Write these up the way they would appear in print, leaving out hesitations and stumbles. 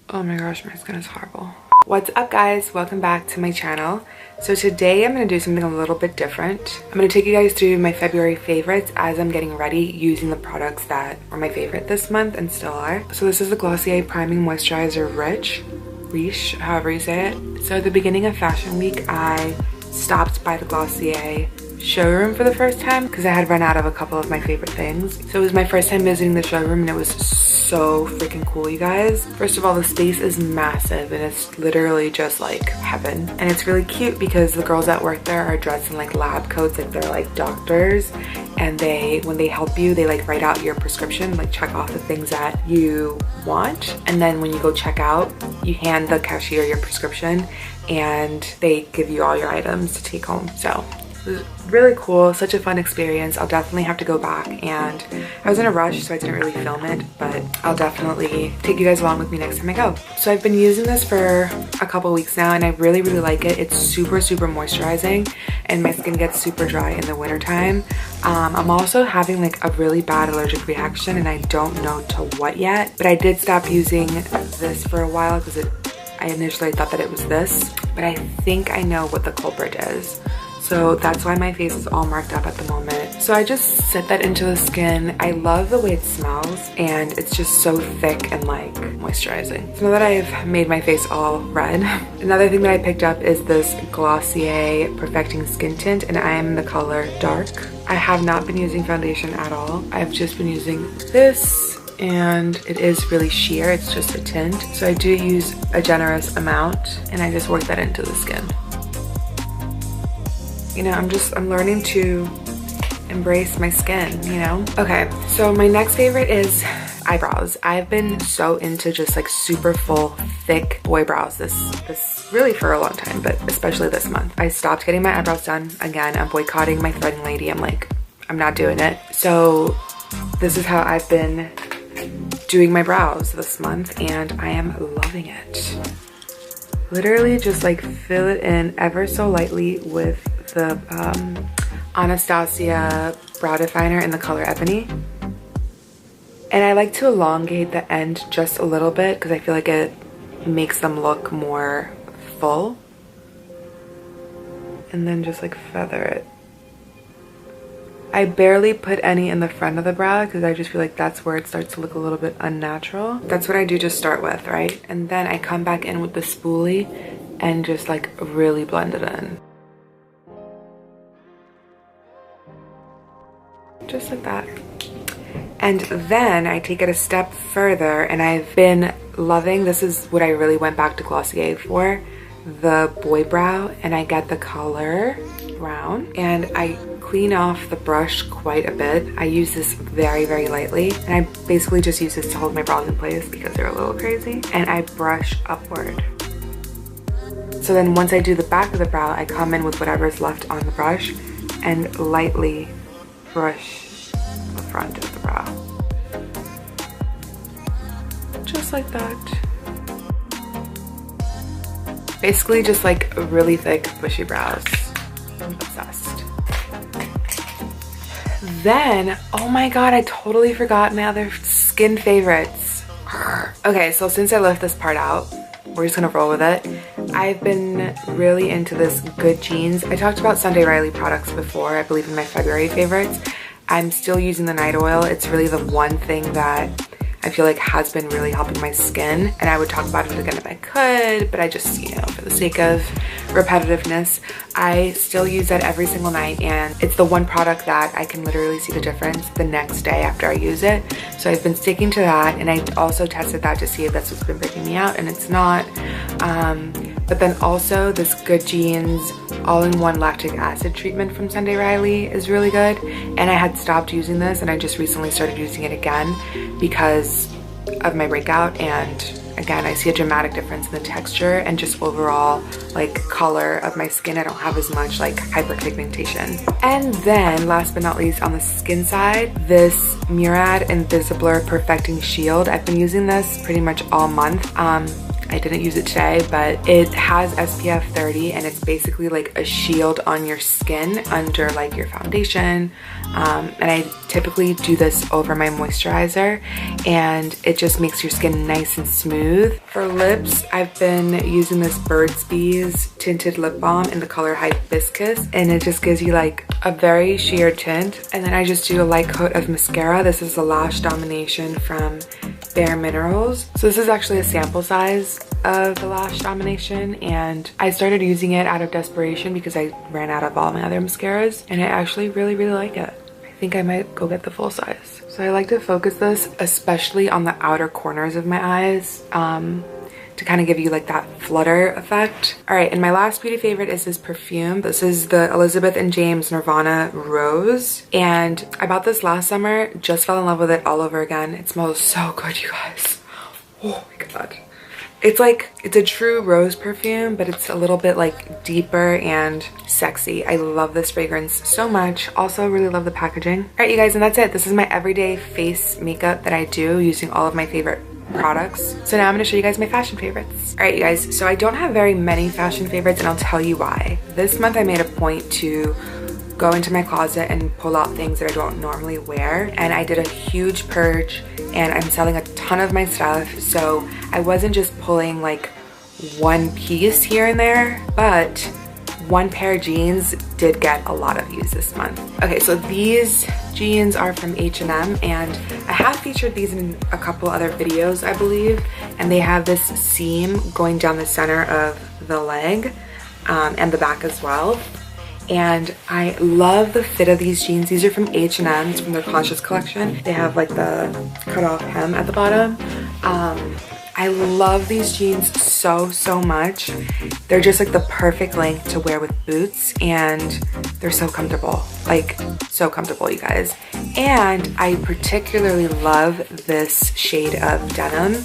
Oh my gosh, my skin is horrible. What's up guys, welcome back to my channel. So today I'm going to do something a little bit different. I'm going to take you guys through my February favorites as I'm getting ready using the products that were my favorite this month and still are. So this is the Glossier Priming Moisturizer Riche, however you say it. So at the beginning of Fashion Week, I stopped by the Glossier showroom for the first time because I had run out of a couple of my favorite things. So it was my first time visiting the showroom and it was so freaking cool, you guys. First of all, the space is massive and it's literally just like heaven. And it's really cute because the girls that work there are dressed in like lab coats, like they're like doctors, and when they help you, they like write out your prescription, like check off the things that you want, and then when you go check out, you hand the cashier your prescription and they give you all your items to take home. So it was really cool, such a fun experience. I'll definitely have to go back, and I was in a rush so I didn't really film it, but I'll definitely take you guys along with me next time I go. So I've been using this for a couple weeks now and I really like it. It's super moisturizing and my skin gets super dry in the winter time. I'm also having like a really bad allergic reaction and I don't know to what yet, but I did stop using this for a while because I initially thought that it was this, but I think I know what the culprit is. So that's why my face is all marked up at the moment. So I just set that into the skin. I love the way it smells and it's just so thick and like moisturizing. So now that I've made my face all red, another thing that I picked up is this Glossier Perfecting Skin Tint and I'm the color Dark. I have not been using foundation at all. I've just been using this and it is really sheer. It's just a tint. So I do use a generous amount and I just work that into the skin. You know, I'm learning to embrace my skin, you know? Okay, so my next favorite is eyebrows. I've been so into just like super full, thick boy brows this really for a long time, but especially this month. I stopped getting my eyebrows done again. I'm boycotting my threading lady. I'm like, I'm not doing it. So this is how I've been doing my brows this month and I am loving it. Literally just like fill it in ever so lightly with the Anastasia brow definer in the color Ebony. And I like to elongate the end just a little bit because I feel like it makes them look more full. And then just like feather it. I barely put any in the front of the brow because I just feel like that's where it starts to look a little bit unnatural. That's what I do to start with, right? And then I come back in with the spoolie and just like really blend it in. Just like that. And then I take it a step further and I've been loving, this is what I really went back to Glossier for, the boy brow, and I get the color Brown and I clean off the brush quite a bit. I use this very lightly and I basically just use this to hold my brows in place because they're a little crazy, and I brush upward. So then once I do the back of the brow, I come in with whatever's left on the brush and lightly brush the front of the brow. Just like that. Basically just like really thick, bushy brows. I'm obsessed. Then, oh my god, I totally forgot my other skin favorites. Okay, so since I left this part out, we're just gonna roll with it. I've been really into this Good Genes. I talked about Sunday Riley products before, I believe in my February favorites. I'm still using the night oil. It's really the one thing that I feel like has been really helping my skin, and I would talk about it again if I could, but I just, you know, for the sake of repetitiveness, I still use that every single night, and it's the one product that I can literally see the difference the next day after I use it. So I've been sticking to that, and I also tested that to see if that's what's been breaking me out, and it's not. But then also this Good Genes all-in-one lactic acid treatment from Sunday Riley is really good, and I had stopped using this and I just recently started using it again because of my breakout, and again I see a dramatic difference in the texture and just overall like color of my skin. I don't have as much like hyperpigmentation. And then last but not least, on the skin side, this Murad Invisibler Perfecting Shield. I've been using this pretty much all month. I didn't use it today, but it has SPF 30 and it's basically like a shield on your skin under like your foundation. And I typically do this over my moisturizer and it just makes your skin nice and smooth. For lips, I've been using this Burt's Bees tinted lip balm in the color Hibiscus, and it just gives you like a very sheer tint. And then I just do a light coat of mascara. This is the Lash Domination from Bare Minerals. So this is actually a sample size of the Lash Domination, and I started using it out of desperation because I ran out of all my other mascaras, and I actually really like it. I think I might go get the full size. So I like to focus this especially on the outer corners of my eyes to kind of give you like that flutter effect. All right, and my last beauty favorite is this perfume. This is the Elizabeth and James Nirvana Rose, and I bought this last summer, just fell in love with it all over again. It smells so good, you guys. Oh my God. It's like, it's a true rose perfume, but it's a little bit like deeper and sexy. I love this fragrance so much. Also really love the packaging. All right, you guys, and that's it. This is my everyday face makeup that I do using all of my favorite products. So now I'm gonna show you guys my fashion favorites. All right, you guys, so I don't have very many fashion favorites, and I'll tell you why. This month I made a point to go into my closet and pull out things that I don't normally wear, and I did a huge purge and I'm selling a ton of my stuff, so I wasn't just pulling like one piece here and there, but one pair of jeans did get a lot of use this month. Okay, so these jeans are from H&M, and I have featured these in a couple other videos, I believe, and they have this seam going down the center of the leg and the back as well. And I love the fit of these jeans. These are from H&M, from their Conscious collection. They have like the cut-off hem at the bottom. I love these jeans so much. They're just like the perfect length to wear with boots, and they're so comfortable, like so comfortable, you guys. And I particularly love this shade of denim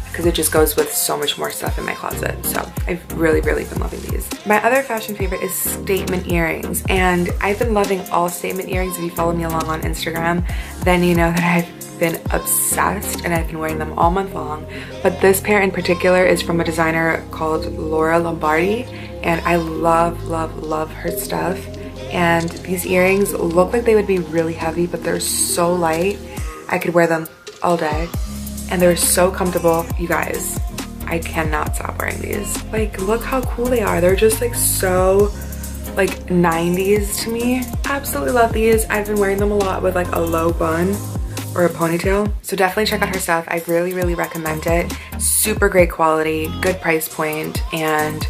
because it just goes with so much more stuff in my closet. So I've really been loving these. My other fashion favorite is statement earrings, and I've been loving all statement earrings. If you follow me along on Instagram, then you know that I've been obsessed and I've been wearing them all month long. But this pair in particular is from a designer called Laura Lombardi, and I love her stuff. And these earrings look like they would be really heavy, but they're so light. I could wear them all day. And they're so comfortable, you guys. I cannot stop wearing these. Like, look how cool they are. They're just like so like 90s to me. Absolutely love these. I've been wearing them a lot with like a low bun or a ponytail. So definitely check out her stuff. I really recommend it. Super great quality, good price point, and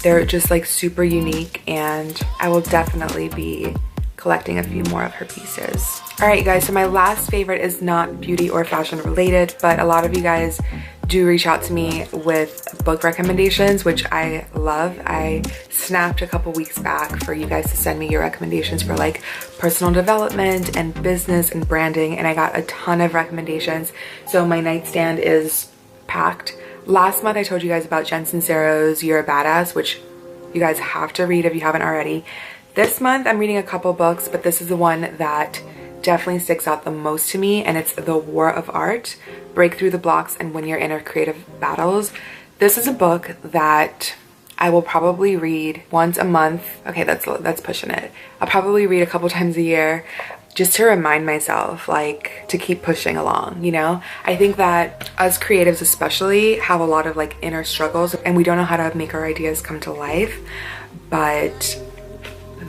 they're just like super unique, and I will definitely be collecting a few more of her pieces. All right, you guys, so my last favorite is not beauty or fashion related, but a lot of you guys do reach out to me with book recommendations, which I love. I snapped a couple weeks back for you guys to send me your recommendations for like personal development and business and branding, and I got a ton of recommendations. So my nightstand is packed. Last month I told you guys about Jen Sincero's You're a Badass, which you guys have to read if you haven't already. This month I'm reading a couple books, but this is the one that definitely sticks out the most to me, and it's The War of Art, Break Through the Blocks and Win Your Inner Creative Battles. This is a book that I will probably read once a month. Okay, that's pushing it. I'll probably read a couple times a year just to remind myself, like, to keep pushing along, you know? I think that us creatives especially have a lot of like inner struggles, and we don't know how to make our ideas come to life. But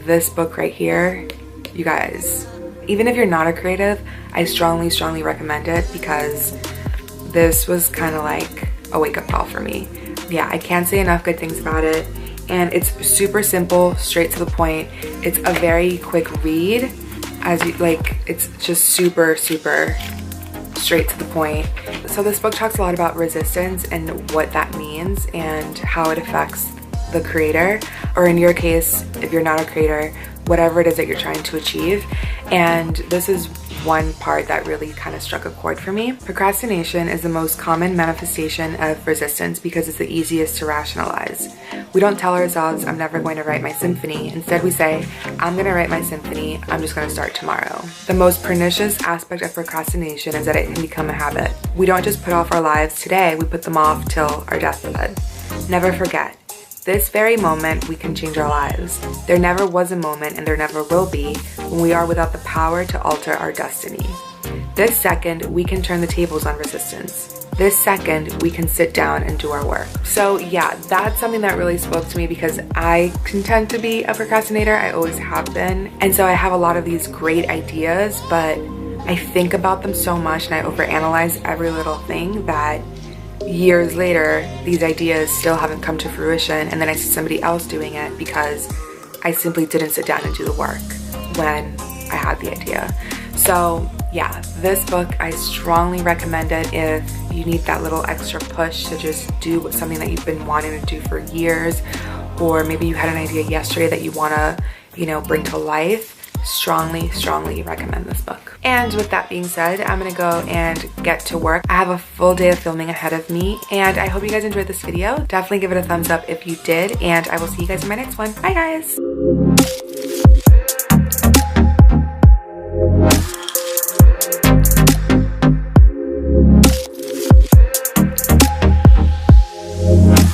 this book right here, you guys, even if you're not a creative, I strongly recommend it, because this was kind of like a wake-up call for me. Yeah, I can't say enough good things about it, and it's super simple, straight to the point. It's a very quick read, as you like, it's just super straight to the point. So this book talks a lot about resistance and what that means and how it affects the creator, or in your case, if you're not a creator, whatever it is that you're trying to achieve. And this is one part that really kind of struck a chord for me. Procrastination is the most common manifestation of resistance because it's the easiest to rationalize. We don't tell ourselves, I'm never going to write my symphony. Instead, we say, I'm gonna write my symphony, I'm just gonna start tomorrow. The most pernicious aspect of procrastination is that it can become a habit. We don't just put off our lives today, we put them off till our deathbed. Never forget, this very moment we can change our lives. There never was a moment, and there never will be, when we are without the power to alter our destiny. This second, we can turn the tables on resistance. This second, we can sit down and do our work. So yeah, that's something that really spoke to me because I can tend to be a procrastinator. I always have been. And so I have a lot of these great ideas, but I think about them so much and I overanalyze every little thing that years later, these ideas still haven't come to fruition, and then I see somebody else doing it because I simply didn't sit down and do the work when I had the idea. So yeah, this book I strongly recommend it if you need that little extra push to just do something that you've been wanting to do for years, or maybe you had an idea yesterday that you want to, you know, bring to life. Strongly recommend this book. And with that being said, I'm gonna go and get to work. I have a full day of filming ahead of me, and I hope you guys enjoyed this video. Definitely give it a thumbs up if you did, and I will see you guys in my next one. Bye guys.